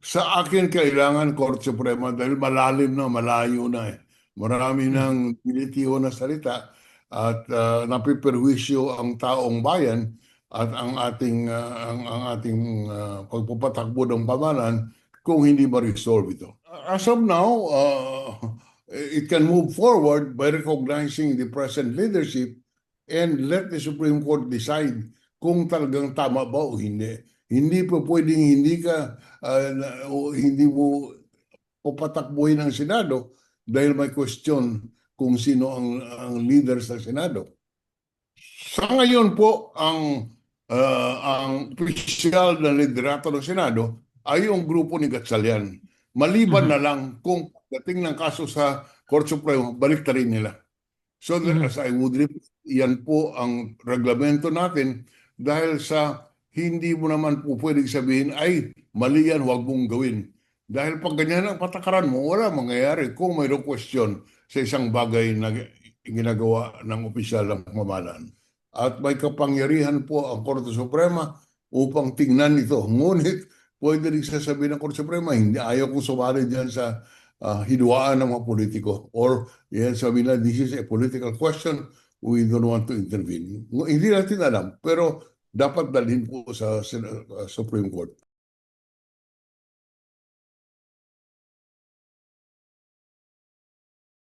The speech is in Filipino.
Sa akin, kailangan Korte Suprema dahil malalim na, malayo na eh. Marami Mm. ng binitiho na salita at napiperwisyo ang taong bayan at ang ating pagpapatakbo ng pamahalaan kung hindi ma-resolve ito. As of now, it can move forward by recognizing the present leadership and let the Supreme Court decide kung talagang tama ba o hindi. Hindi po pwedeng hindi mo papatakbuhin ang Senado dahil may question kung sino ang leader sa Senado. Sa ngayon po, ang opisyal na liderato ng Senado ay yung grupo ni Gatchalian. Maliban Mhm. na lang kung dating ng kaso sa Korte Suprema, balik rin nila. So Mhm. as I would repeat, yan po ang reglamento natin dahil sa hindi mo naman po pwedeng sabihin, ay, mali yan, huwag mong gawin. Dahil pag ganyan ang patakaran mo, wala mangyayari kung mayroong question sa isang bagay na ginagawa ng opisyal ng pamahalaan. At may kapangyarihan po ang Korte Suprema upang tingnan ito. Ngunit pwede rin sasabihin ng Korte Suprema, hindi ayaw kong sumali dyan sa hidwaan ng mga politiko or yan sabi na, this is a political question, we don't want to intervene. Hindi natin alam, pero dapat dalhin po sa Supreme Court.